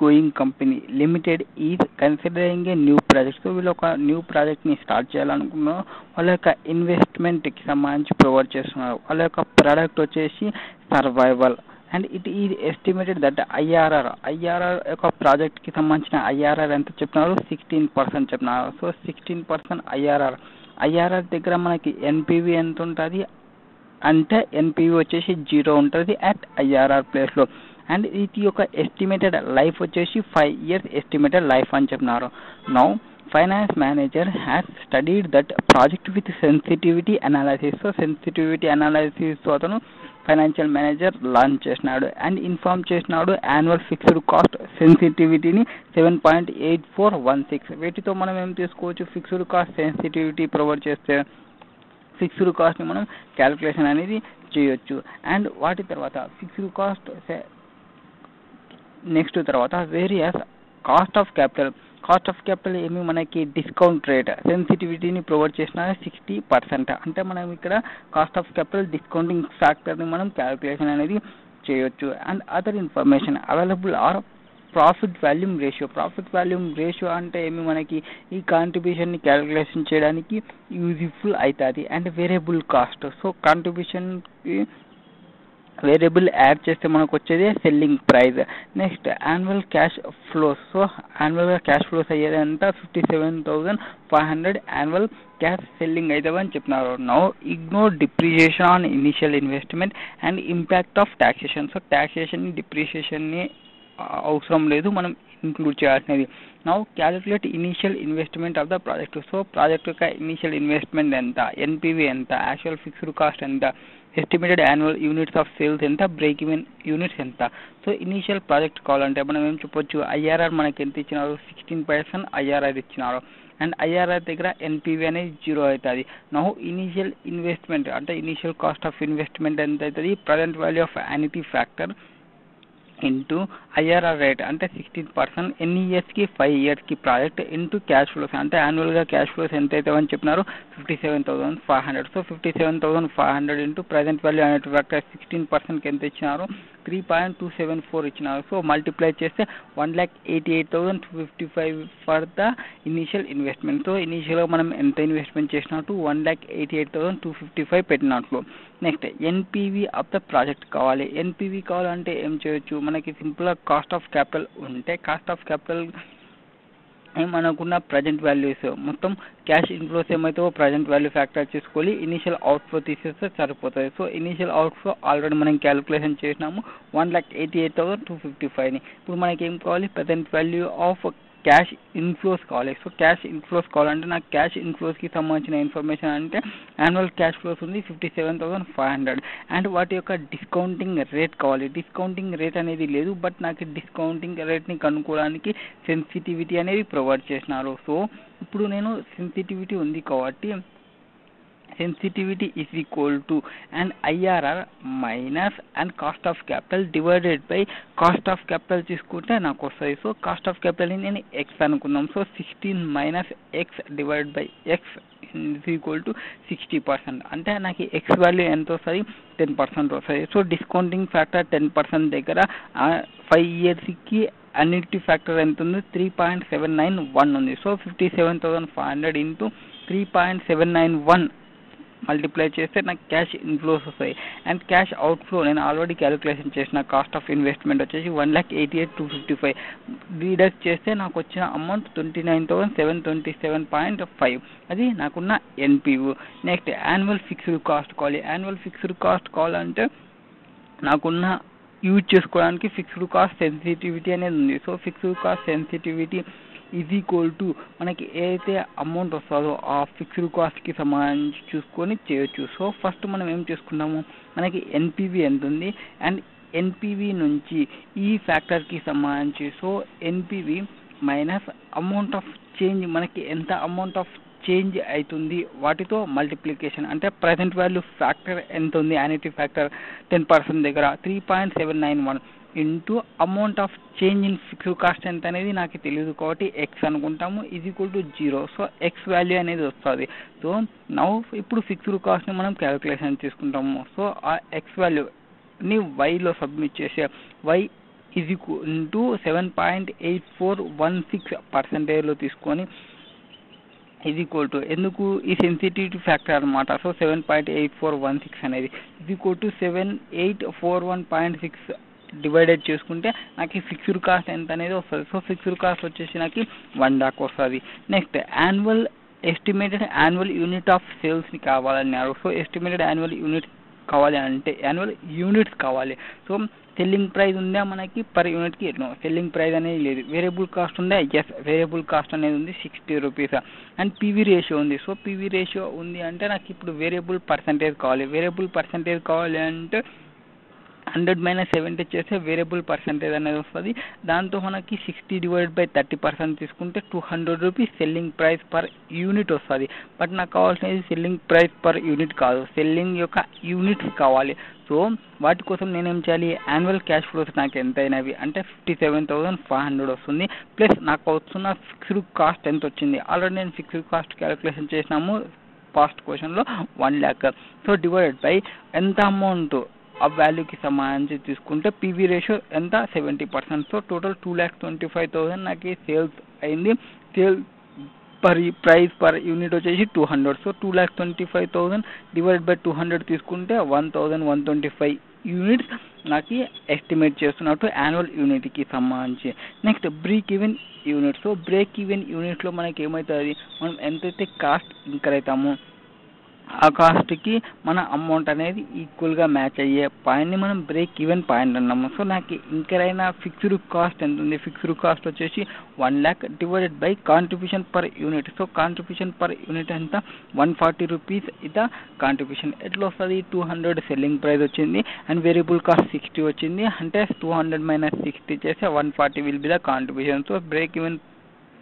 Going company limited is considering a new project. So వీళ్ళు ఒక new ప్రాజెక్ట్ని start చేయాలనుకున్నారు. వాళ్ళ యొక్క ఇన్వెస్ట్మెంట్కి సంబంధించి ప్రొవైడ్ చేస్తున్నారు. వాళ్ళ యొక్క ప్రోడక్ట్ వచ్చేసి survival and it is estimated that IRR యొక్క ప్రాజెక్ట్కి సంబంధించిన ఐఆర్ఆర్ ఎంత చెప్తున్నారు, 16% చెప్తున్నారు. సో 16% ఐఆర్ఆర్ దగ్గర మనకి ఎన్పివి ఎంత ఉంటుంది అంటే ఎన్పివి వచ్చేసి 0 ఉంటుంది అట్ ఐఆర్ఆర్ ప్లేస్లో. అండ్ ఇది యొక్క ఎస్టిమేటెడ్ లైఫ్ వచ్చేసి 5 years ఎస్టిమేటెడ్ లైఫ్ అని చెప్తున్నారు. Now finance manager has studied that project with sensitivity analysis. So sensitivity analysis అతను ఫైనాన్షియల్ మేనేజర్ లాంచ్ చేసినాడు అండ్ ఇన్ఫార్మ్ చేసినాడు యాన్యువల్ ఫిక్స్డ్ కాస్ట్ సెన్సిటివిటీని 7.8416. వీటితో మనం ఏం తీసుకోవచ్చు, ఫిక్స్డ్ కాస్ట్ సెన్సిటివిటీ ప్రొవైడ్ చేస్తే ఫిక్స్డ్ కాస్ట్ని మనం క్యాలిక్యులేషన్ అనేది చేయొచ్చు. అండ్ వాటి తర్వాత ఫిక్స్డ్ కాస్ట్ నెక్స్ట్ తర్వాత వేరియస్ కాస్ట్ ఆఫ్ క్యాపిటల్ ఏమి మనకి డిస్కౌంట్ రేట్ సెన్సిటివిటీని ప్రొవైడ్ చేసిన 60%. అంటే మనం ఇక్కడ కాస్ట్ ఆఫ్ క్యాపిటల్ డిస్కౌంటింగ్ ఫ్యాక్టర్ని మనం క్యాలిక్యులేషన్ అనేది చేయొచ్చు. And other information available are profit volume ratio అంటే ఏమి మనకి ఈ కాంట్రిబ్యూషన్ని క్యాలిక్యులేషన్ చేయడానికి యూజ్ఫుల్ అవుతుంది. అండ్ వేరియబుల్ కాస్ట్, సో కాంట్రిబ్యూషన్కి వేరియబుల్ యాడ్ చేస్తే మనకు వచ్చేది selling price. Next annual cash flows. So యాన్యువల్గా క్యాష్ ఫ్లోస్ అయ్యేది అంతా 57,500 యాన్యువల్ క్యాష్ సెల్లింగ్ అవుతామని చెప్పినారు. Now ignore depreciation on initial investment and impact of taxation. So taxation డిప్రిషియేషన్ని అవసరం లేదు, మనం ఇంక్లూడ్ చేయాల్సినది. Now calculate initial investment of the project. So project యొక్క ఇనిషియల్ ఇన్వెస్ట్మెంట్ ఎంత, ఎన్పివి ఎంత, యాక్చువల్ ఫిక్స్డ్ కాస్ట్ ఎంత, estimated annual units of sales ఎంత, break even units ఎంత. సో ఇనీషియల్ ప్రాజెక్ట్ కావాలంటే మనం ఏం చెప్పొచ్చు, ఐఆర్ఆర్ మనకి ఎంత ఇచ్చినారు, 16% ఐఆర్ఆర్ ఇచ్చినారు. అండ్ ఐఆర్ఆర్ దగ్గర ఎన్పివి అనేది 0 అవుతుంది. నౌ ఇనీషియల్ ఇన్వెస్ట్మెంట్ అంటే ఇనీషియల్ కాస్ట్ ఆఫ్ ఇన్వెస్ట్మెంట్ ఎంత అవుతుంది, present value of annuity factor into IRR rate అంటే 16%, ఎన్ని ఇయర్స్కి 5 yearsకి ప్రాజెక్ట్ ఇంటూ క్యాష్ ఫ్లోస్ అంటే యాన్యువల్గా క్యాష్ ఫ్లోస్ ఎంత అవుతామని చెప్పినారు 57,500. So 57,500 into present value annuity factor 16%కి ఎంత ఇచ్చినారు, 3.274 ఇచ్చినారు. సో మల్టిప్లై చేస్తే 1,88,255 for the initial investment. So ఇనీషియల్గా మనం ఎంత ఇన్వెస్ట్మెంట్ చేసినట్టు 1,88,255 పెట్టినట్లు. Next NPV of the project కావాలి. ఎన్పివి కావాలంటే ఏం చేయొచ్చు, మనకి సింపుల్గా కాస్ట్ ఆఫ్ క్యాపిటల్ ఉంటే కాస్ట్ ఆఫ్ క్యాపిటల్ మనకున్న ప్రజెంట్ వాల్యూస్ మొత్తం క్యాష్ ఇన్ఫ్లోస్ ఏమైతే ప్రజెంట్ వాల్యూ ఫ్యాక్టర్ చేసుకోవాలి, ఇనీషియల్ అవుట్ఫ్లో తీసేస్తే సరిపోతుంది. సో ఇనీషియల్ అవుట్ఫ్లో ఆల్రెడీ మనం క్యాలిక్యులేషన్ చేసినాము 1,88,255ని. ఇప్పుడు మనకి ఏం కావాలి, present value of cash inflows కావాలి. సో క్యాష్ ఇన్ఫ్లోస్ కావాలంటే నాకు క్యాష్ ఇన్ఫ్లోస్కి సంబంధించిన ఇన్ఫర్మేషన్ అంటే యాన్యువల్ క్యాష్ ఫ్లోస్ ఉంది 57,500 అండ్ వాటి యొక్క డిస్కౌంటింగ్ రేట్ కావాలి. డిస్కౌంటింగ్ రేట్ అనేది లేదు, బట్ నాకు డిస్కౌంటింగ్ రేట్ని కనుక్కోవడానికి సెన్సిటివిటీ అనేది ప్రొవైడ్ చేసినారు. సో ఇప్పుడు నేను సెన్సిటివిటీ ఉంది కాబట్టి sensitivity is equal to and IRR minus and cost of capital divided by cost of capital తీసుకుంటే నాకు వస్తుంది. సో కాస్ట్ ఆఫ్ క్యాపిటల్ నేను ఎక్స్ అనుకున్నాం. So 16 minus X divide by X is equal to 60%. అంటే నాకు X value ఎంత వస్తుంది, 10% వస్తుంది. సో డిస్కౌంటింగ్ ఫ్యాక్టర్ 10% దగ్గర 5 yearsకి అన్నిటి ఫ్యాక్టర్ ఎంత ఉంది, 3.791 ఉంది. సో 57,500 ఇంటూ 3.791 మల్టిప్లై చేస్తే నాకు క్యాష్ ఇన్ఫ్లోస్ వస్తాయి. అండ్ క్యాష్ అవుట్ఫ్లో నేను ఆల్రెడీ క్యాలిక్యులేషన్ చేసిన కాస్ట్ ఆఫ్ ఇన్వెస్ట్మెంట్ వచ్చేసి 1,88,255 డిడక్ట్ చేస్తే నాకు వచ్చిన అమౌంట్ 29,727.5. అది నాకున్న NPU. Next annual fixed cost కావాలి. యాన్యువల్ ఫిక్స్డ్ కాస్ట్ కావాలంటే నాకున్న యూజ్ చేసుకోవడానికి ఫిక్స్డ్ కాస్ట్ సెన్సిటివిటీ అనేది ఉంది. So fixed cost sensitivity is equal to మనకి ఏదైతే అమౌంట్ వస్తుందో ఆ ఫిక్స్డ్ కాస్ట్కి సంబంధించి చూసుకొని చేయొచ్చు. సో ఫస్ట్ మనం ఏం చేసుకున్నాము, మనకి ఎన్పివి ఎంత ఉంది అండ్ ఎన్పివి నుంచి ఈ ఫ్యాక్టర్కి సంబంధించి so NPV minus amount of change మనకి ఎంత అమౌంట్ ఆఫ్ చేంజ్ అవుతుంది వాటితో మల్టిప్లికేషన్ అంటే ప్రజెంట్ వాల్యూ ఫ్యాక్టర్ ఎంత ఉంది, యాన్యుటీ ఫ్యాక్టర్ 10% దగ్గర 3.791 into amount of change in fixed cost ఎంత అనేది నాకు తెలియదు కాబట్టి ఎక్స్ అనుకుంటాము is equal to 0. So X value అనేది వస్తుంది. సో నౌ ఇప్పుడు ఫిక్స్డ్ కాస్ట్ని మనం క్యాలిక్యులేషన్ తీసుకుంటాము. సో ఆ ఎక్స్ వాల్యూని వైలో సబ్మిట్ చేసే వై ఈజ్ ఈక్వల్ టు 7.8416% తీసుకొని ఇది ఈక్వల్ టు ఎందుకు ఈ సెన్సిటివిటీ ఫ్యాక్టర్ అనమాట. సో 7.8416 అనేది ఇది ఈక్వల్ టు 7841.6 డివైడెడ్ చేసుకుంటే నాకు ఫిక్స్డ్ కాస్ట్ ఎంత అనేది వస్తుంది. సో ఫిక్స్డ్ కాస్ట్ వచ్చేసి నాకు 1 lakh వస్తుంది. Next estimated annual unit of సేల్స్ని కావాలన్నారు. సో ఎస్టిమేటెడ్ యాన్యువల్ యూనిట్ కావాలి అంటే యాన్యువల్ యూనిట్స్ కావాలి. సో సెల్లింగ్ ప్రైస్ ఉందా మనకి పర్ యూనిట్కి ఎన్నో సెల్లింగ్ ప్రైస్ అనేది లేదు. వేరియబుల్ కాస్ట్ ఉందా, ఎస్ వేరియబుల్ కాస్ట్ అనేది ఉంది 60 rupees. అండ్ పీవీ రేషియో ఉంది. సో పీవీ రేషియో ఉంది అంటే నాకు ఇప్పుడు వేరియబుల్ పర్సంటేజ్ కావాలి. వేరియబుల్ పర్సంటేజ్ కావాలి అంటే 100 - 70 చేస్తే వేరియబుల్ పర్సంటేజ్ అనేది వస్తుంది. దాంతో మనకి 60/30% తీసుకుంటే 200 rupees selling price per unit వస్తుంది. బట్ నాకు కావాల్సినది సెల్లింగ్ ప్రైస్ పర్ యూనిట్ కాదు, సెల్లింగ్ యొక్క యూనిట్స్ కావాలి. సో వాటి కోసం నేనేం చేయాలి, యాన్యువల్ క్యాష్ ఫ్లోస్ నాకు ఎంత అయినవి అంటే 57,500 వస్తుంది. ప్లస్ నాకు వస్తున్న ఫిక్స్డ్ కాస్ట్ ఎంత వచ్చింది, ఆల్రెడీ నేను ఫిక్స్డ్ కాస్ట్ క్యాలిక్యులేషన్ చేసినాము పాస్ట్ క్వశ్చన్లో 1 lakh. సో డివైడెడ్ బై ఎంత అమౌంట్ ఆ వాల్యూకి సంబంధించి తీసుకుంటే పీవీ రేషియో ఎంత 70%. సో టోటల్ 2,25,000 నాకు సేల్స్ అయింది. సేల్ ప్రైస్ పర్ యూనిట్ వచ్చేసి 200. సో 2,25,000 డివైడ్ బై 200 తీసుకుంటే 1,125 యూనిట్స్ నాకు ఎస్టిమేట్ చేస్తున్నట్టు యాన్యువల్ యూనిట్కి సంబంధించి. Next break even unit. So break even యూనిట్లో మనకి ఏమవుతుంది, మనం ఎంతైతే కాస్ట్ ఇంకర్ అవుతామో ఆ కాస్ట్కి మన అమౌంట్ అనేది ఈక్వల్గా మ్యాచ్ అయ్యే పాయింట్ని మనం బ్రేక్ ఈవెన్ పాయింట్ అన్నాము. సో నాకు ఇంకర్ అయిన ఫిక్స్డ్ కాస్ట్ ఎంత ఉంది, ఫిక్స్డ్ కాస్ట్ వచ్చేసి 1 lakh divided by contribution per unit. So contribution per unit ఎంత 140 rupees. ఇదా కాంట్రిబ్యూషన్ ఎట్లా వస్తుంది, 200 సెల్లింగ్ ప్రైస్ వచ్చింది అండ్ వేరియబుల్ కాస్ట్ 60 వచ్చింది. అంటే 200 - 60 చేస్తే 140 will be the contribution. So break even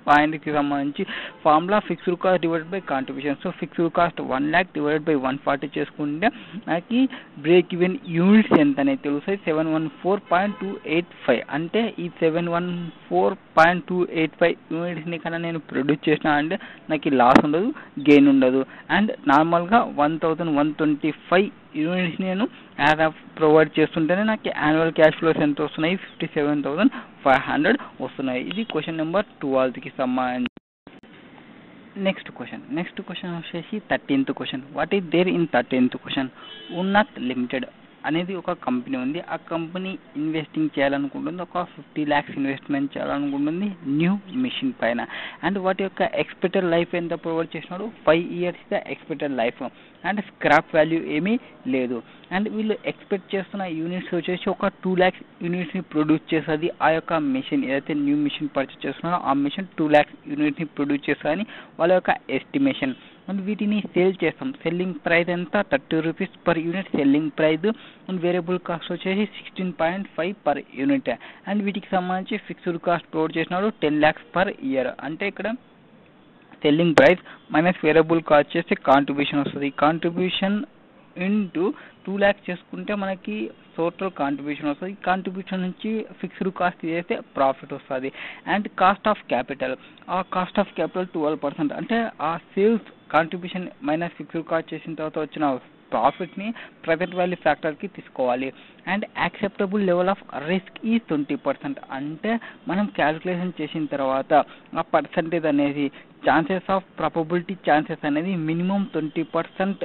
పాయింట్కి సంబంధించి formula fixed cost divided by contribution. So fixed cost 1 lakh divided by 140 చేసుకుంటే నాకు బ్రేక్ ఈవెన్ యూనిట్స్ ఎంత అనేది తెలుస్తాయి 714.285. అంటే ఈ 714.285 యూనిట్స్ని కన్నా నేను ప్రొడ్యూస్ చేసిన అంటే నాకు లాస్ ఉండదు, గెయిన్ ఉండదు. అండ్ నార్మల్గా 1,125 యూనిట్స్ నేను యాజ్ ఆఫ్ ప్రొవైడ్ చేస్తుంటేనే నాకు యాన్యువల్ క్యాష్ ఫ్లోస్ ఎంత వస్తున్నాయి 57,500 వస్తున్నాయి. ఇది క్వశ్చన్ నెంబర్ 12కి సంబంధించి. నెక్స్ట్ క్వశ్చన్ వచ్చేసి 13th question. What is there in 13th question. Unnat limited అనేది ఒక కంపెనీ ఉంది. ఆ కంపెనీ ఇన్వెస్టింగ్ చేయాలనుకుంటుంది, ఒక 50 lakhs ఇన్వెస్ట్మెంట్ చేయాలనుకుంటుంది న్యూ మిషన్ పైన. అండ్ వాటి యొక్క ఎక్స్పెక్టెడ్ లైఫ్ ఎంత ప్రొవైడ్ చేసినాడు, 5 years the expected life. And scrap value ఏమీ లేదు. అండ్ వీళ్ళు ఎక్స్పెక్ట్ చేస్తున్న యూనిట్స్ వచ్చేసి ఒక 2 lakhs యూనిట్స్ని ప్రొడ్యూస్ చేస్తుంది. ఆ యొక్క మిషన్ ఏదైతే న్యూ మిషన్ పర్చేస్ చేస్తున్నారో ఆ మిషన్ 2 lakhs యూనిట్ని ప్రొడ్యూస్ చేస్తుందని వాళ్ళ యొక్క ఎస్టిమేషన్. అండ్ వీటిని సేల్ చేస్తాం. సెల్లింగ్ ప్రైస్ ఎంత 30 rupees per unit selling price. And variable cost వచ్చేసి 16.5 per యూనిట్. అండ్ వీటికి సంబంధించి ఫిక్స్డ్ కాస్ట్ ప్రొవైడ్ చేసినాడు 10 lakhs per year. అంటే ఇక్కడ selling price minus variable cost చేస్తే కాంట్రిబ్యూషన్ వస్తుంది. కాంట్రిబ్యూషన్ ఇంటూ 2 lakhs చేసుకుంటే మనకి టోటల్ కాంట్రిబ్యూషన్ వస్తుంది. కాంట్రిబ్యూషన్ నుంచి ఫిక్స్డ్ కాస్ట్ చేస్తే ప్రాఫిట్ వస్తుంది. అండ్ కాస్ట్ ఆఫ్ క్యాపిటల్, ఆ కాస్ట్ ఆఫ్ క్యాపిటల్ 12%. అంటే ఆ sales contribution minus fixed cost చేసిన తర్వాత వచ్చిన ప్రాఫిట్ని ప్రెజెంట్ వాల్యూ ఫ్యాక్టర్కి తీసుకోవాలి. And acceptable level of risk ఈ 20%. అంటే మనం క్యాలిక్యులేషన్ చేసిన తర్వాత ఆ పర్సంటేజ్ అనేది ఛాన్సెస్ ఆఫ్ ప్రాబబిలిటీ ఛాన్సెస్ అనేది మినిమం 20%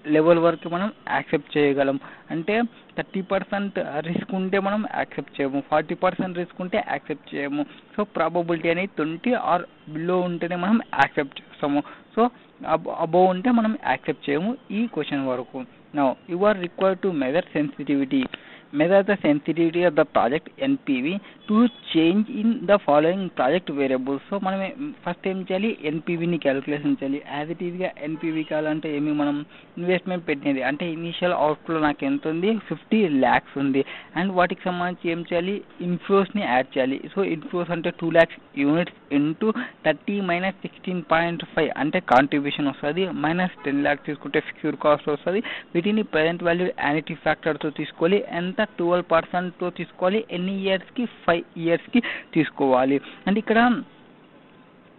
లెవెల్ వరకు మనం యాక్సెప్ట్ చేయగలం. అంటే 30% రిస్క్ ఉంటే మనం యాక్సెప్ట్ చేయము, 40% రిస్క్ ఉంటే యాక్సెప్ట్ చేయము. సో ప్రాబబిలిటీ అనేది 20 ఆర్ బిలో ఉంటేనే మనం యాక్సెప్ట్ చేస్తాము. సో అబోవ్ ఉంటే మనం యాక్సెప్ట్ చేయము. ఈ క్వశ్చన్ వరకు. Now you are required to measure sensitivity. Measure the sensitivity of the project NPV to change in the following project variables. So మనం ఫస్ట్ ఏం చేయాలి, ఎన్పివిని క్యాలిక్యులేషన్ చేయాలి. యాజ్ ఇట్ ఈజ్గా ఎన్పివి కావాలంటే ఏమి మనం ఇన్వెస్ట్మెంట్ పెట్టినది అంటే ఇనీషియల్ అవుట్ఫ్లో నాకు ఎంత ఉంది 50 lakhs ఉంది. అండ్ వాటికి సంబంధించి ఏం చేయాలి, ఇన్ఫ్లోస్ని యాడ్ చేయాలి. సో ఇన్ఫ్లోస్ అంటే 2 lakhs యూనిట్స్ ఇంటూ 30 - 16.5 అంటే కాంట్రిబ్యూషన్ వస్తుంది. మైనస్ 10 lakhs తీసుకుంటే ఫిక్స్డ్ కాస్ట్ వస్తుంది. వీటిని ప్రెజెంట్ వాల్యూ యాన్యుటీ ఫ్యాక్టర్తో తీసుకోవాలి. ఎంత 12%తో తీసుకోవాలి. ఎన్ని ఇయర్స్కి 5 yearsకి తీసుకోవాలి. అండ్ ఇక్కడ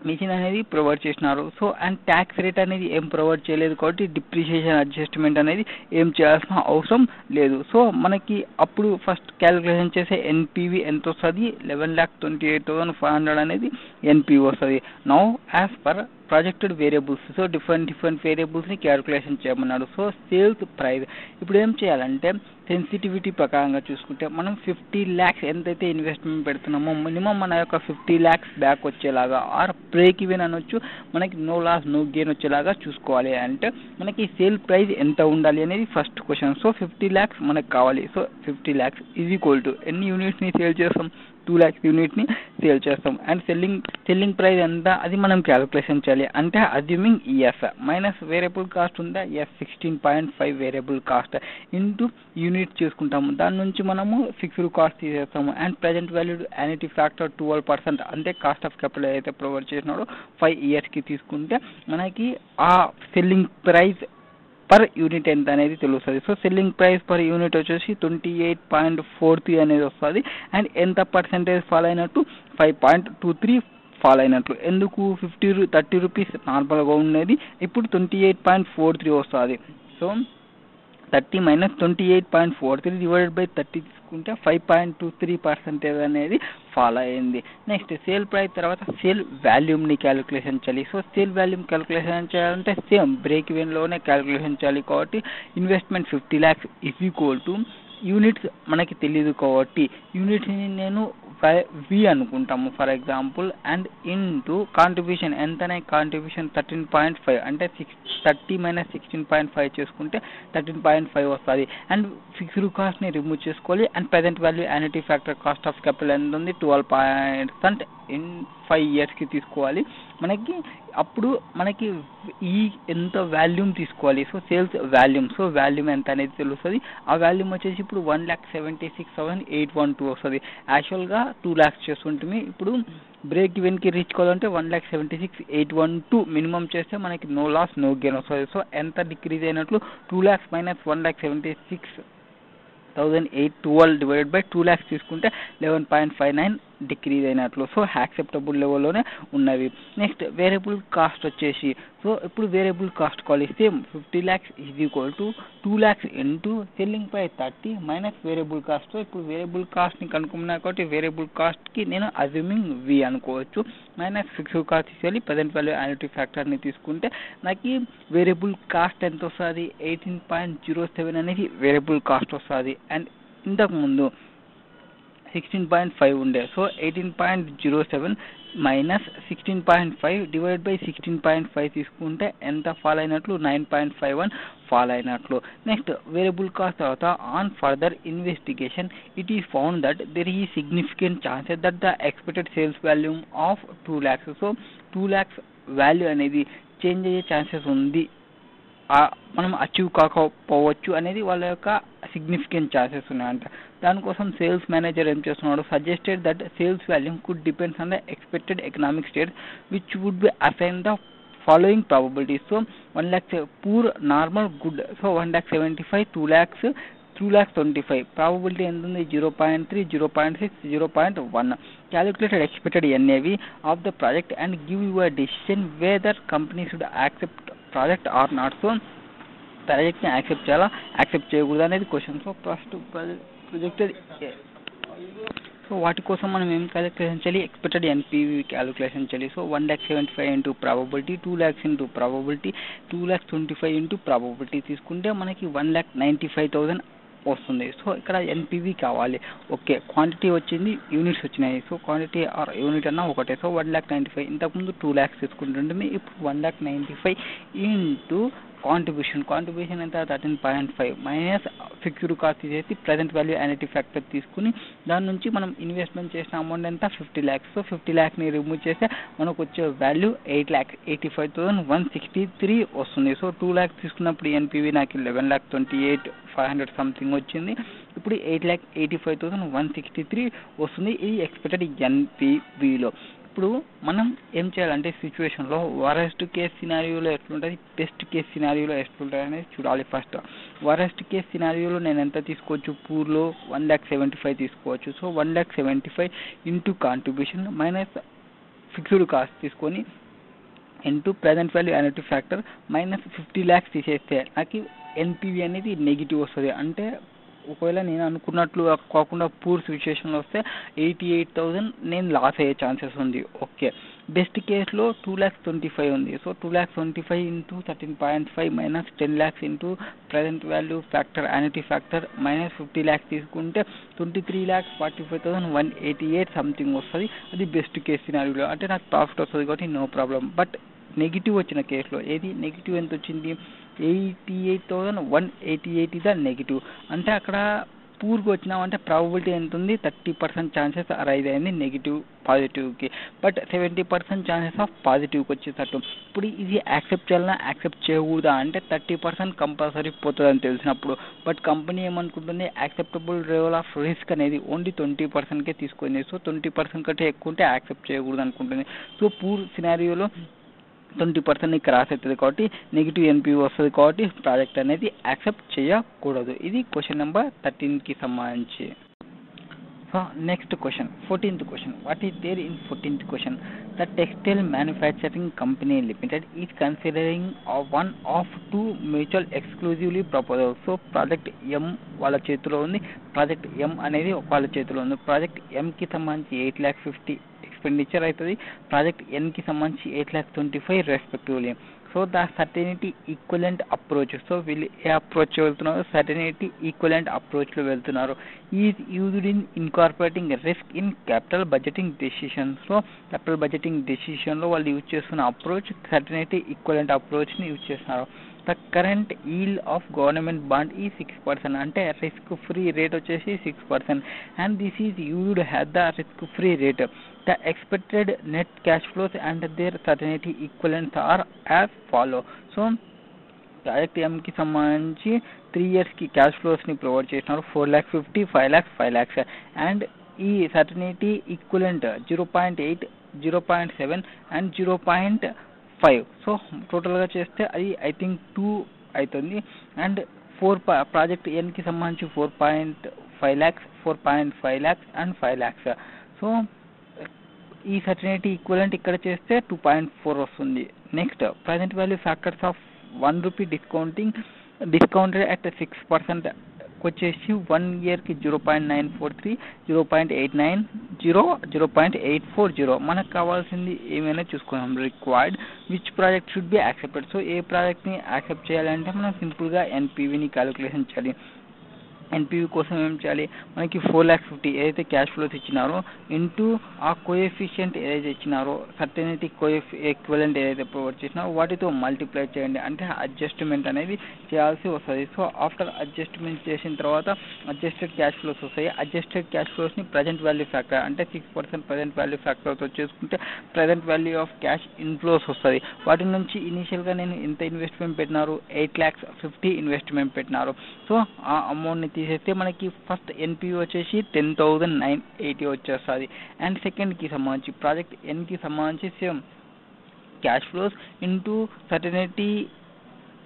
మిషన్ అనేది ప్రొవైడ్ చేసినారు. సో అండ్ ట్యాక్స్ రేట్ అనేది ఏం ప్రొవైడ్ చేయలేదు కాబట్టి డిప్రిషియేషన్ అడ్జస్ట్మెంట్ అనేది ఏం చేయాల్సిన అవసరం లేదు. సో మనకి అప్పుడు ఫస్ట్ క్యాలిక్యులేషన్ చేసే ఎన్పివి ఎంత వస్తుంది, 11,28,500 అనేది ఎన్పివి వస్తుంది. Now as per projected variables, so different వేరియబుల్స్ని క్యాలిక్యులేషన్ చేయమన్నాడు. సో సేల్స్ ప్రైస్ ఇప్పుడు ఏం చేయాలంటే సెన్సిటివిటీ ప్రకారంగా చూసుకుంటే మనం 50 lakhs ఎంతైతే ఇన్వెస్ట్మెంట్ పెడుతున్నామో మినిమం మన యొక్క 50 lakhs బ్యాక్ వచ్చేలాగా ఆర్ బ్రేక్ ఈవెన్ అనొచ్చు, మనకి నో లాస్ నో గెయిన్ వచ్చేలాగా చూసుకోవాలి. అంటే మనకి సేల్ ప్రైస్ ఎంత ఉండాలి అనేది ఫస్ట్ క్వశ్చన్. సో 50 lakhs మనకు కావాలి. So 50 lakhs is equal to ఎన్ని యూనిట్స్ని సేల్ చేస్తాం, 2 lakhs యూనిట్ని సేల్ చేస్తాం. అండ్ సెల్లింగ్ ప్రైస్ ఎంత అది మనం క్యాలిక్యులేషన్ చేయాలి. అంటే assuming S minus variable cost ఉందా, S 16.5 variable cost into unit చేసుకుంటాము. దాని నుంచి మనము ఫిక్స్డ్ కాస్ట్ తీసేస్తాము. And present value annuity factor 12%, అంటే కాస్ట్ ఆఫ్ క్యాపిటల్ ఏదైతే ప్రొవైడ్ చేసినాడో 5 yearsకి తీసుకుంటే మనకి ఆ సెల్లింగ్ ప్రైస్ పర్ యూనిట్ ఎంత అనేది తెలుస్తుంది. So selling price per unit వచ్చేసి 28.43 అనేది వస్తుంది. అండ్ ఎంత పర్సెంటేజ్ ఫాల్ అయినట్టు 5.23 ఫాల్ అయినట్లు. ఎందుకు 30 రూపీస్ నార్మల్గా ఉండేది ఇప్పుడు 28.43 వస్తుంది. సో 30 minus 28.43 divided by 30 తీసుకుంటే 5.23% అనేది ఫాలో అయింది. నెక్స్ట్ సేల్ ప్రైస్ తర్వాత సేల్ వాల్యూమ్ని క్యాలిక్యులేషన్ చేయాలి. సో సేల్ వాల్యూమ్ క్యాలిక్యులేషన్ చేయాలంటే సేమ్ బ్రేక్ ఈవెన్లోనే క్యాలిక్యులేషన్ చేయాలి. కాబట్టి investment 50 lakhs is equal to units మనకి తెలియదు కాబట్టి యూనిట్స్ని నేను వి అనుకుంటాము for example. And into contribution ఎంతనే కాంట్రిబ్యూషన్ 13.5 అంటే 30 minus 16.5 చేసుకుంటే 13.5 వస్తుంది. అండ్ ఫిక్స్డ్ కాస్ట్ని రిమూవ్ చేసుకోవాలి. And present value annuity factor cost of capital ఎంత ఉంది 12% ఇన్ 5 yearsకి తీసుకోవాలి. మనకి అప్పుడు మనకి ఈ ఎంత వాల్యూమ్ తీసుకోవాలి. So sales volume, so volume ఎంత అనేది తెలుస్తుంది. ఆ వాల్యూమ్ వచ్చేసి ఇప్పుడు 1,76,812 వస్తుంది. యాక్చువల్గా 2 lakhs చేస్తుంటుంది. ఇప్పుడు బ్రేక్ ఈవెన్కి రీచ్ కావాలంటే 1,76,812 మినిమం చేస్తే మనకి నో లాస్ నో గెయిన్ వస్తుంది. సో ఎంత డిక్రీజ్ అయినట్లు 2 lakhs minus 1,76,812 divided by 2 lakhs తీసుకుంటే 11.59 డిక్రీజ్ అయినట్లు. సో యాక్సెప్టబుల్ లెవెల్లోనే ఉన్నవి. నెక్స్ట్ వేరియబుల్ కాస్ట్ వచ్చేసి సో ఇప్పుడు వేరియబుల్ కాస్ట్ కావాలి. Same 50 lakhs is equal to 2 lakhs into selling price 30 minus variable cost. ఇప్పుడు వేరియబుల్ కాస్ట్ని కనుక్కున్నా కాబట్టి వేరియబుల్ కాస్ట్కి నేను అజ్యూమింగ్ వి అనుకోవచ్చు. మైనస్ ఫిక్స్డ్ కాస్ట్ తీసేయాలి. ప్రెజెంట్ వాల్యూ యాన్యుటీ ఫ్యాక్టర్ని తీసుకుంటే నాకు వేరియబుల్ కాస్ట్ ఎంత వస్తుంది 18.07 అనేది వేరియబుల్ కాస్ట్ వస్తుంది. అండ్ ఇంతకుముందు 16.5 ఉండే. సో 18.07 మైనస్ 16.5 డివైడ్ బై 16.5 తీసుకుంటే ఎంత ఫాల్ అయినట్లు 9.51 ఫాల్ అయినట్లు. నెక్స్ట్ వేరియబుల్ కాస్ట్ తర్వాత on further investigation it is found that there is significant chances that the expected sales volume of 2 lakhs. So 2 lakhs value అనేది change అయ్యే chances ఉంది, మనం achieve కాకపోవచ్చు అనేది వాళ్ళ యొక్క సిగ్నిఫికెంట్ ఛాన్సెస్ ఉన్నాయంట. దానికోసం సేల్స్ మేనేజర్ ఏం చేస్తున్నాడు, suggested that sales volume could depends on the expected economic state which would be assign the following probabilities. So 1 lakh poor normal good. So 1,75,000 2 lakhs 2,25,000 probability ఎంత ఉంది 0.3 0.6 0.1. Calculated expected NAV of the project and give you a decision whether company should accept project or not. So ప్రాజెక్ట్ని accept చేయాలా accept చేయకూడదు అనేది question. So first projected so వాటి కోసం మనం ఏం క్యాలిక్యులేషన్ చేయాలి, ఎక్స్పెక్టెడ్ ఎన్పివి క్యాలిక్యులేషన్ చేయాలి. So 1,75,000 into probability, 2 lakhs into probability, 2,25,000 into probability తీసుకుంటే మనకి 1,95,000 వస్తుంది. సో ఇక్కడ ఎన్పివి కావాలి. ఓకే క్వాంటిటీ వచ్చింది, యూనిట్స్ వచ్చినాయి. సో క్వాంటిటీ ఆర్ యూనిట్ అన్న ఒకటే. సో 1,95,000 ఇంతకుముందు 2 lakhs తీసుకుంటుంటుంది, ఇప్పుడు 1,95,000 ఇంటూ కాంట్రిబ్యూషన్ ఎంత 13.5 మైనస్ ఫిక్స్డ్ కాస్ట్ తీసేసి ప్రెజెంట్ వాల్యూ యాన్యుటీ ఫ్యాక్టర్ తీసుకుని దాని నుంచి మనం ఇన్వెస్ట్మెంట్ చేసిన అమౌంట్ ఎంత 50 lakhs. సో 50 lakhsని రిమూవ్ చేస్తే మనకు వచ్చే వాల్యూ 8,85,163 వస్తుంది. సో 2 lakhs తీసుకున్నప్పుడు ఎన్పివి నాకు 11,28,500 సంథింగ్ వచ్చింది. ఇప్పుడు 8,85,163 వస్తుంది. ఇది ఎక్స్పెక్టెడ్ ఎన్పివిలో. ఇప్పుడు మనం ఏం చేయాలంటే సిచ్యువేషన్లో వరస్ట్ కేస్ సినారియోలో ఎట్లుంటుంది, బెస్ట్ కేస్ సినారియోలో ఎట్లుంటుంది అనేది చూడాలి. ఫస్ట్ వరస్ట్ కేస్ సినారియోలో నేను ఎంత తీసుకోవచ్చు, పూర్లో 1,75,000 తీసుకోవచ్చు. So 1,75,000 into contribution minus fixed cost తీసుకొని into present value annuity factor minus 50 lakhs తీసేస్తే నాకు ఎన్పివి అనేది నెగిటివ్ వస్తుంది. అంటే ఒకవేళ నేను అనుకున్నట్లు కాకుండా పూర్ సిచ్యుయేషన్లో వస్తే 88,000 నేను లాస్ అయ్యే ఛాన్సెస్ ఉంది. ఓకే, బెస్ట్ కేసులో 2,25,000 ఉంది. So 2,25,000 into 13.5 minus 10 lakhs into present value factor annuity factor minus 50 lakhs తీసుకుంటే 23,45,188 సంథింగ్ వస్తుంది. అది బెస్ట్ కేస్ సినారియోలో, అంటే నాకు ప్రాఫిట్ వస్తుంది కాబట్టి నో ప్రాబ్లం. బట్ నెగిటివ్ వచ్చిన కేసులో ఏది నెగిటివ్ ఎంత వచ్చింది, 88,188 ఇస్ నెగిటివ్. అంటే అక్కడ పూర్గా వచ్చినామంటే ప్రాబబిలిటీ ఎంత ఉంది, 30% ఛాన్సెస్ అరైజ్ అయింది నెగిటివ్ పాజిటివ్కి, బట్ 70% ఛాన్సెస్ ఆఫ్ పాజిటివ్కి వచ్చేటట్టు. ఇప్పుడు ఇది యాక్సెప్ట్ చేయాలన్నా యాక్సెప్ట్ చేయకూడదా అంటే 30% కంపల్సరీ పోతుందని తెలిసినప్పుడు, బట్ కంపెనీ ఏమనుకుంటుంది యాక్సెప్టబుల్ లెవెల్ ఆఫ్ రిస్క్ అనేది ఓన్లీ 20%కే తీసుకుంది. సో 20% కంటే ఎక్కువ ఉంటే యాక్సెప్ట్ చేయకూడదు అనుకుంటుంది. సో పూర్ సినారియోలో 20% క్రాస్ అవుతుంది కాబట్టి నెగిటివ్ ఎన్పివి వస్తుంది కాబట్టి ప్రాజెక్ట్ అనేది యాక్సెప్ట్ చేయకూడదు. ఇది క్వశ్చన్ నెంబర్ 13కి సంబంధించి. So next question 14th question. What is there in 14th question? The textile manufacturing company limited is considering one of two mutual exclusively proposal. So project M వాళ్ళ చేతిలో ఉంది, project ఎం అనేది వాళ్ళ చేతిలో ఉంది. ప్రాజెక్ట్ ఎంకి సంబంధించి 8,50,000 ఎక్స్పెండిచర్ అవుతుంది, ప్రాజెక్ట్ ఎన్కి సంబంధించి 8,25,000 respectively. So the certainty equivalent approach. So వీళ్ళు ఏ అప్రోచ్ వెళ్తున్నారు, సర్టెనిటీ ఈక్వలెంట్ అప్రోచ్లో వెళ్తున్నారు. Is used in incorporating risk in capital budgeting decision. So capital budgeting డెసిషన్లో వాళ్ళు యూజ్ చేస్తున్న అప్రోచ్ సర్టెనిటీ ఈక్వలెంట్ అప్రోచ్ని యూజ్ చేస్తున్నారు. The current yield of government bond is 6%, అంటే రిస్క్ ఫ్రీ రేట్ వచ్చేసి 6%, and this is used had the risk free rate. The expected net cash flows and their certainty equivalents are as follow. So project ఎంకి సంబంధించి 3 years cash ఫ్లోస్ని provide చేసినారు, 4,50,000, 5,00,000, 5,00,000, and ఈ certainty equivalent 0.8, 0.7 and 0.5. So టోటల్గా చేస్తే అది I think 2 అవుతుంది. And project ఎన్కి సంబంధించి 4.5 lakhs, 4.5 lakhs and 5 lakhs. So ఈ సర్టనిటీ ఈక్వలెంట్ ఇక్కడ చేస్తే 2.4 వస్తుంది. Next present value factors of ₹1 discounted at 6% వచ్చేసి 1 yearకి 0.943, 0.890, 0.840. మనకు కావాల్సింది ఏమైనా చూసుకున్నాం. Required which project should be accepted. So ఏ ప్రాజెక్ట్ని యాక్సెప్ట్ చేయాలంటే మనం సింపుల్గా ఎన్పివిని క్యాలిక్యులేషన్ చేయాలి. ఎన్పివి కోసం ఏం చేయాలి, మనకి 4,50,000 ఏదైతే క్యాష్ ఫ్లోస్ ఇచ్చినారో ఇంటూ ఆ కోఎఫిషియంట్ ఏదైతే ఇచ్చినారో సర్టెనిటీ ఈక్వలెంట్ ఏదైతే ప్రొవైడ్ చేసినారో వాటితో మల్టిప్లై చేయండి, అంటే అడ్జస్ట్మెంట్ అనేది చేయాల్సి వస్తుంది. సో ఆఫ్టర్ అడ్జస్ట్మెంట్ చేసిన తర్వాత అడ్జస్టెడ్ క్యాష్ ఫ్లోస్ వస్తాయి. అడ్జస్టెడ్ క్యాష్ ఫ్లోస్ని ప్రజెంట్ వాల్యూ ఫ్యాక్టర్ అంటే 6% ప్రజెంట్ వాల్యూ ఫ్యాక్టర్తో చేసుకుంటే present value of cash inflows వస్తుంది. వాటి నుంచి ఇనీషియల్గా నేను ఎంత ఇన్వెస్ట్మెంట్ పెట్టినారు, 8,50,000 ఇన్వెస్ట్మెంట్ పెట్టినారు. సో ఆ అమౌంట్ని తీసేస్తే మనకి ఫస్ట్ ఎన్పివి వచ్చేసి 10,980 వచ్చేస్తుంది. అండ్ సెకండ్కి సంబంధించి ప్రాజెక్ట్ ఎన్కి సంబంధించి same cash flows into certainty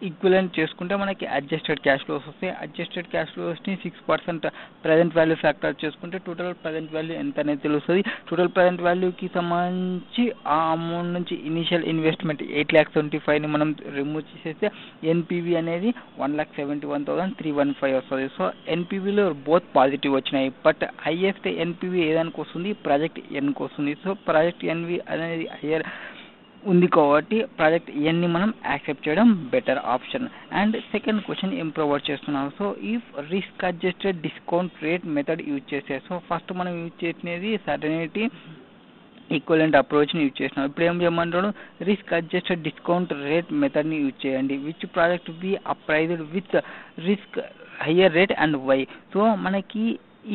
equivalent చేసుకుంటే మనకి అడ్జస్టెడ్ క్యాష్ ఫ్లోస్ వస్తాయి. అడ్జస్టెడ్ క్యాష్ ఫ్లోస్ని 6% ప్రజెంట్ వాల్యూ ఫ్యాక్టర్ చేసుకుంటే టోటల్ ప్రజెంట్ వాల్యూ ఎంత అనేది తెలుస్తుంది. టోటల్ ప్రజెంట్ వాల్యూకి సంబంధించి ఆ అమౌంట్ నుంచి ఇనిషియల్ ఇన్వెస్ట్మెంట్ 8,25,000ని మనం రిమూవ్ చేసేస్తే ఎన్పివి అనేది 1,71,315 వస్తుంది. సో ఎన్పివిలో బోత్ పాజిటివ్ వచ్చినాయి, బట్ హైయెస్ట్ ఎన్పివి ఏదానికి వస్తుంది, ప్రాజెక్ట్ ఎన్కి వస్తుంది. సో ప్రాజెక్ట్ ఎన్వి అనేది హయ్యర్ ఉంది కాబట్టి ప్రాజెక్ట్ ఎన్ని మనం యాక్సెప్ట్ చేయడం better option. And second question ఏం ప్రొవైడ్ చేస్తున్నారు, so if risk adjusted discount rate method use చేస్తే. సో ఫస్ట్ మనం యూజ్ చేసినది సర్టెనిటీ ఈక్వలెంట్ అప్రోచ్ని యూజ్ చేసినాం. ఇప్పుడు ఏం చేయమంటాడు, రిస్క్ అడ్జస్టెడ్ డిస్కౌంట్ రేట్ మెథడ్ని యూజ్ చేయండి. Which project be apprised with risk higher rate and why. So మనకి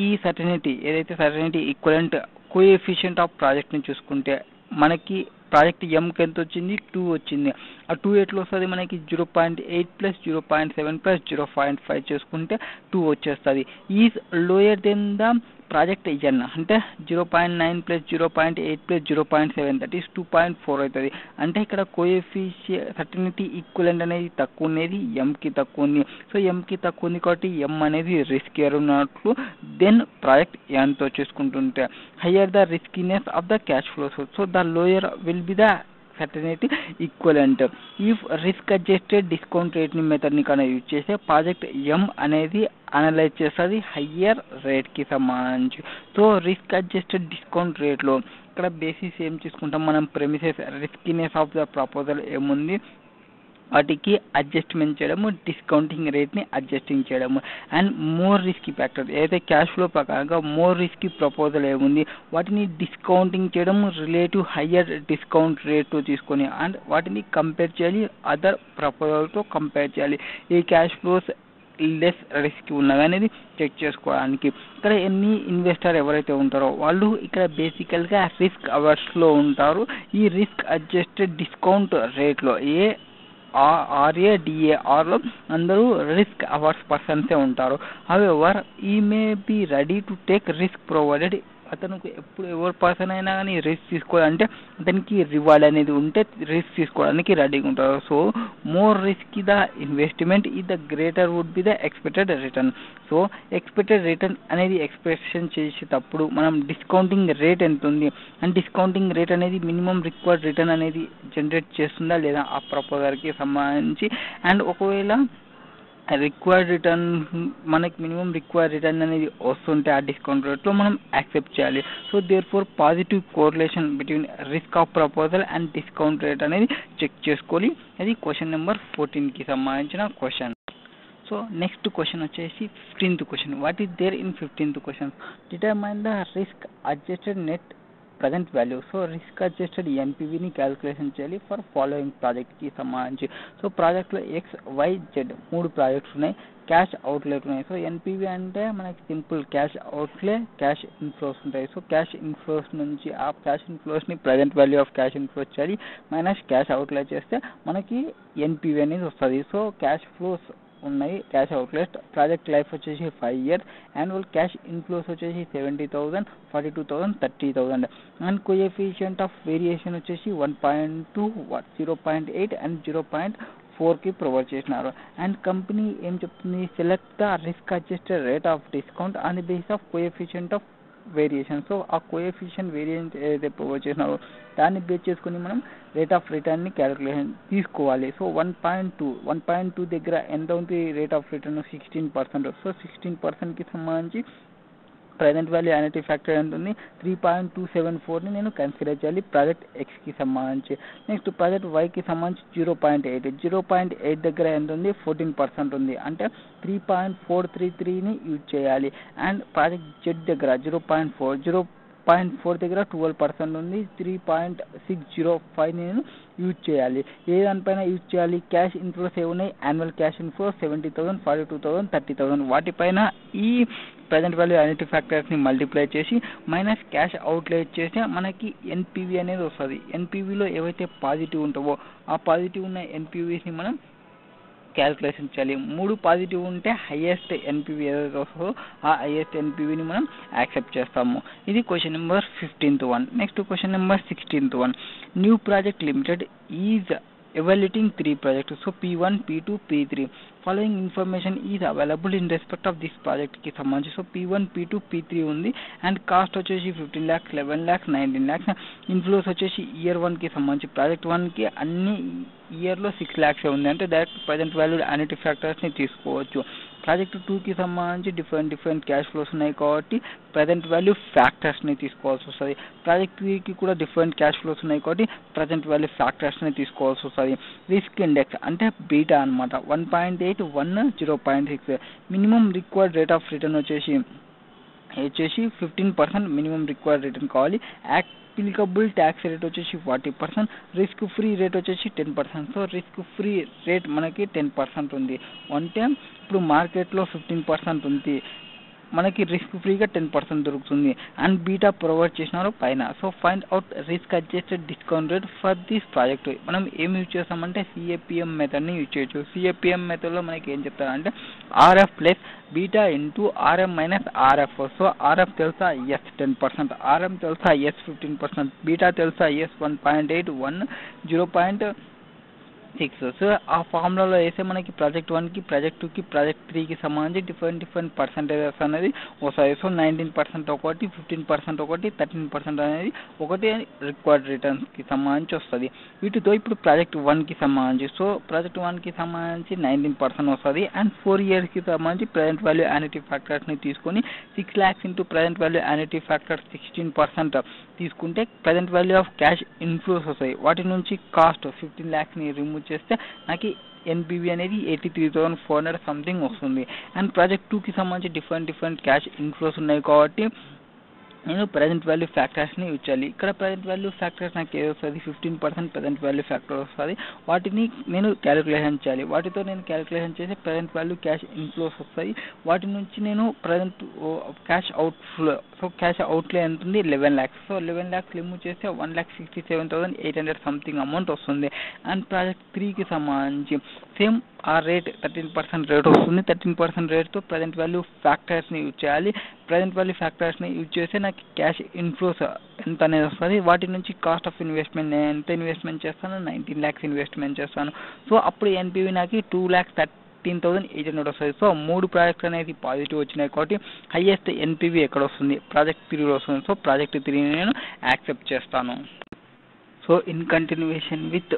ఈ సర్టెనిటీ ఏదైతే సర్టెనిటీ ఈక్వలెంట్ కోఎఫిషియంట్ ఆఫ్ ప్రాజెక్ట్ని చూసుకుంటే మనకి ప్రాజెక్ట్ ఎంకి ఎంత వచ్చింది, 2 వచ్చింది. ఆ 2 ఎట్లా వస్తుంది మనకి 0.8 + 0.7 + 0.5 చేసుకుంటే 2 వచ్చేస్తుంది. Is lower than the project N అంటే 0.9 ప్లస్ 0.8 ప్లస్ 0.7 దట్ ఈస్ 2.4 అవుతుంది. అంటే ఇక్కడ కోఎఫిషియంట్ సర్టెనిటీ ఈక్వలెంట్ అనేది తక్కువ ఉన్నది, ఎంకి తక్కువ ఉంది. సో ఎంకి తక్కువ ఉంది కాబట్టి ఎం అనేది రిస్కియర్ ఉన్నట్లు. దెన్ ప్రాజెక్ట్ ఎన్తో చూసుకుంటుంటే higher the riskiness of the cash flows, so the lower will be the certainty equivalent. If risk adjusted discount రేట్ని మెథడ్ని కన్నా యూజ్ చేస్తే ప్రాజెక్ట్ ఎం అనేది అనలైజ్ చేస్తుంది హయ్యర్ రేట్కి సంబంధించి. సో రిస్క్ అడ్జస్టెడ్ డిస్కౌంట్ రేట్లో ఇక్కడ బేసిస్ ఏం తీసుకుంటాం మనం, ప్రెమిసెస్ రిస్కీనెస్ ఆఫ్ ద ప్రపోజల్ ఏముంది వాటికి అడ్జస్ట్మెంట్ చేయడము, డిస్కౌంటింగ్ రేట్ని అడ్జస్టింగ్ చేయడము. అండ్ మోర్ రిస్కీ ఫ్యాక్టర్ ఏదైతే క్యాష్ ఫ్లో ప్రకారంగా మోర్ రిస్కీ ప్రపోజల్ ఏముంది వాటిని డిస్కౌంటింగ్ చేయడము రిలేటివ్ హయ్యర్ డిస్కౌంట్ రేట్తో తీసుకొని అండ్ వాటిని కంపేర్ చేయాలి అదర్ ప్రపోజల్తో కంపేర్ చేయాలి. ఈ క్యాష్ ఫ్లోస్ లెస్ రిస్క్ ఉన్నవి అనేది చెక్ చేసుకోవడానికి. ఇక్కడ ఎన్ని ఇన్వెస్టర్ ఎవరైతే ఉంటారో వాళ్ళు ఇక్కడ బేసికల్గా రిస్క్ అవర్స్లో ఉంటారు. ఈ రిస్క్ అడ్జస్టెడ్ డిస్కౌంట్ రేట్లో RADARలో అందరూ రిస్క్ అవర్స్ పర్సన్సే ఉంటారు. However he may be ready to take risk provided, అతనికి ఎప్పుడు ఎవరి పర్సన్ అయినా కానీ రిస్క్ తీసుకోవాలంటే అతనికి రివార్డ్ అనేది ఉంటే రిస్క్ తీసుకోవడానికి రెడీగా ఉంటారు. So more risk the investment is the greater would be the expected return. So expected return అనేది ఎక్స్పెక్టేషన్ చేసేటప్పుడు మనం డిస్కౌంటింగ్ రేట్ ఎంత ఉంది అండ్ డిస్కౌంటింగ్ రేట్ అనేది మినిమం రిక్వైర్డ్ రిటర్న్ అనేది జనరేట్ చేస్తుందా లేదా ఆ ప్రపోజల్కి సంబంధించి. అండ్ ఒకవేళ రిక్వైర్డ్ రిటర్న్ మనకి మినిమం రిక్వైర్డ్ రిటర్న్ అనేది వస్తుంటే ఆ డిస్కౌంట్ రేట్లో మనం యాక్సెప్ట్ చేయాలి. So therefore positive correlation between risk of proposal and discount rate అనేది చెక్ చేసుకోవాలి. అది క్వశ్చన్ నెంబర్ 14కి సంబంధించిన క్వశ్చన్. సో నెక్స్ట్ క్వశ్చన్ వచ్చేసి 15th question. What is there in 15th question? Determine the risk adjusted net present value. So risk adjusted ఎన్పివిని calculation చేయాలి for following ప్రాజెక్ట్కి సంబంధించి. So ప్రాజెక్ట్లో XYZ 3 ప్రాజెక్ట్స్ ఉన్నాయి, క్యాష్ అవుట్లెట్ ఉన్నాయి. So NPV అంటే మనకి simple cash outlay cash inflows ఉంటాయి. సో క్యాష్ ఇన్ఫ్లోస్ నుంచి ఆ క్యాష్ ఇన్ఫ్లోస్ని present value of cash inflows చేయాలి మైనస్ క్యాష్ అవుట్లే చేస్తే మనకి ఎన్పివి అనేది వస్తుంది. సో క్యాష్ ఫ్లోస్ ఉన్నాయి, క్యాష్ అవుట్లెట్, ప్రాజెక్ట్ లైఫ్ వచ్చేసి 5 years, యాన్యువల్ క్యాష్ ఇన్ఫ్లోస్ వచ్చేసి 70,000, 42,000, 30,000. అండ్ కోఎఫిషియంట్ ఆఫ్ వేరియేషన్ వచ్చేసి 1.2, 0.8 అండ్ 0.4కి ప్రొవైడ్ చేసినారు. అండ్ కంపెనీ ఏం చెప్తుంది, select the risk adjusted rate of discount on the base of coefficient of variation. So ఆ coefficient variant ఏదైతే provide చేసినారో దాన్ని బేస్ చేసుకుని మనం రేట్ ఆఫ్ రిటర్న్ని క్యాలిక్యులేషన్ తీసుకోవాలి. సో 1.2 దగ్గర ఎంత ఉంది రేట్ ఆఫ్ రిటర్న్? 16%. సో 16%కి సంబంధించి ప్రజెంట్ వాల్యూ యాన్యుటీ ఫ్యాక్టర్ ఎంత ఉంది? 3.274ని నేను కన్సిడర్ చేయాలి ప్రాజెక్ట్ ఎక్స్కి సంబంధించి. నెక్స్ట్ ప్రాజెక్ట్ వైకి సంబంధించి 0.8 దగ్గర ఎంత ఉంది? 14% ఉంది, అంటే 3.433ని యూజ్ చేయాలి. అండ్ ప్రాజెక్ట్ జెడ్ దగ్గర 0.4 దగ్గర 12% ఉంది, 3.605 నేను యూజ్ చేయాలి. ఏ దానిపైన యూజ్ చేయాలి? క్యాష్ ఇన్ఫ్లోస్ ఏమున్నాయి? యాన్యువల్ క్యాష్ ఇన్ఫ్లో 70,000, 42,000, 30,000 వాటిపైన ఈ ప్రజెంట్ వాల్యూ యాన్యుటీ ఫ్యాక్టర్స్ని మల్టిప్లై చేసి మైనస్ క్యాష్ అవుట్లే చేస్తే మనకి ఎన్పివి అనేది వస్తుంది. ఎన్పివిలో ఏవైతే పాజిటివ్ ఉంటావో ఆ పాజిటివ్ ఉన్న ఎన్పివిస్ని మనం క్యాలిక్యులేషన్ చేయాలి. 3 పాజిటివ్ ఉంటే హైయెస్ట్ ఎన్పివి ఏదైతే వస్తుందో ఆ హైయెస్ట్ ఎన్పివిని మనం యాక్సెప్ట్ చేస్తాము. ఇది question number 15th one. Next question number 16th one. New project limited is evaluating 3 projects. So P1, P2, P3. Following information is available in respect of this project కి సంబంధించి. So P1, P2, P3 ఉంది. And cost వచ్చేసి 15 lakhs, 11 lakhs, 19 lakhs. Inflows వచ్చేసి year 1కి సంబంధించి project 1కి అన్ని ఇయర్లో 6 lakhs ఉంది, అంటే డైరెక్ట్ ప్రజెంట్ వాల్యూ యాన్యుటీ ఫ్యాక్టర్స్ని తీసుకోవచ్చు. ప్రాజెక్ట్ 2కి సంబంధించి డిఫరెంట్ క్యాష్ ఫ్లోస్ ఉన్నాయి కాబట్టి ప్రజెంట్ వాల్యూ ఫ్యాక్టర్స్ని తీసుకోవాల్సి వస్తుంది. ప్రాజెక్ట్ 3కి కూడా డిఫరెంట్ క్యాష్ ఫ్లోస్ ఉన్నాయి కాబట్టి ప్రజెంట్ వాల్యూ ఫ్యాక్టర్స్ని తీసుకోవాల్సి వస్తుంది. రిస్క్ ఇండెక్స్ అంటే బీటా అనమాట. 1.8, 1, 0.6. Minimum required rate of return వచ్చేసి 15% మినిమం రిక్వైర్డ్ రిటర్న్ కావాలి. అప్లికబుల్ ట్యాక్స్ రేట్ వచ్చేసి 40%, రిస్క్ ఫ్రీ రేట్ వచ్చేసి 10%. సో రిస్క్ ఫ్రీ రేట్ మనకి 10% ఉంది అంటే ఇప్పుడు మార్కెట్లో 15% ఉంది, మనకి రిస్క్ ఫ్రీగా 10% దొరుకుతుంది. అండ్ బీటా ప్రొవైడ్ చేసినారు పైన. So find out risk adjusted discount rate for this project. మనం ఏం యూజ్ చేస్తామంటే CAPM మెథడ్ని యూజ్ చేయొచ్చు. CAPM మెథడ్లో మనకి ఏం చెప్తారంటే RF plus beta into RM minus RF. So RF తెలుసా? yes 10%, RM తెలుసా? yes 15%, బీటా తెలుసా? yes 1.8, 1 0.6. సో ఆ ఫార్ములాలో వేస్తే మనకి ప్రాజెక్ట్ 1కి, ప్రాజెక్ట్ 2కి, ప్రాజెక్ట్ 3కి సంబంధించి డిఫరెంట్ పర్సంటేజెస్ అనేది వస్తాయి. సో 19% ఒకటి, 15% ఒకటి, 13% అనేది ఒకటి రిక్వైర్డ్ రిటర్న్స్కి సంబంధించి వస్తుంది. వీటితో ఇప్పుడు ప్రాజెక్ట్ 1కి సంబంధించి, సో ప్రాజెక్ట్ 1కి సంబంధించి 19% వస్తుంది. అండ్ 4 yearsకి సంబంధించి ప్రజెంట్ వాల్యూ యాన్యుటీ ఫ్యాక్టర్స్ని తీసుకొని 6 lakhs into present value annuity factor 16% తీసుకుంటే present value of cash inflows వస్తాయి. వాటి నుంచి కాస్ట్ 15 lakhsని రిమూవ్ చేస్తే నాకు ఎన్పివి అనేది 83,400 సంథింగ్ వస్తుంది. అండ్ ప్రాజెక్ట్ 2కి సంబంధించి డిఫరెంట్ క్యాష్ ఇన్ఫ్లోస్ ఉన్నాయి కాబట్టి నేను ప్రజెంట్ వాల్యూ ఫ్యాక్టర్స్ని యూజ్ చేయాలి. ఇక్కడ ప్రజెంట్ వాల్యూ ఫ్యాక్టర్స్ నాకు ఏది వస్తుంది? 15% ప్రజెంట్ వాల్యూ ఫ్యాక్టర్ వస్తుంది. వాటిని నేను క్యాలిక్యులేషన్ చేయాలి. వాటితో నేను క్యాలిక్యులేషన్ చేసి ప్రజెంట్ వాల్యూ క్యాష్ ఇన్ఫ్లోస్ వస్తాయి. వాటి నుంచి నేను present cash outflow, so cash outlay ఎంత ఉంది? 11 lakhs. సో 11 lakhs రిమూవ్ చేస్తే 1,67,800 సంథింగ్ అమౌంట్ వస్తుంది. అండ్ ప్రాజెక్ట్ 3కి సంబంధించి సేమ్ ఆ రేట్ 13% రేట్ వస్తుంది. 13% రేట్తో ప్రజెంట్ వాల్యూ ఫ్యాక్టర్స్ని యూజ్ చేయాలి. ప్రజెంట్ వాల్యూ ఫ్యాక్టర్స్ని యూజ్ చేస్తే నాకు క్యాష్ ఇన్ఫ్లోస్ ఎంత అనేది వస్తుంది. వాటి నుంచి కాస్ట్ ఆఫ్ ఇన్వెస్ట్మెంట్ నేను ఎంత ఇన్వెస్ట్మెంట్ చేస్తాను? 19 lakhs ఇన్వెస్ట్మెంట్ చేస్తాను. సో అప్పుడు ఎన్పివి నాకు 2,13,800 వస్తుంది. సో 3 ప్రాజెక్ట్స్ అనేది పాజిటివ్ వచ్చినాయి కాబట్టి హైయెస్ట్ ఎన్పివి ఎక్కడ వస్తుంది? ప్రాజెక్ట్ 3లో వస్తుంది. సో ప్రాజెక్ట్ 3ని నేను యాక్సెప్ట్ చేస్తాను. So in continuation with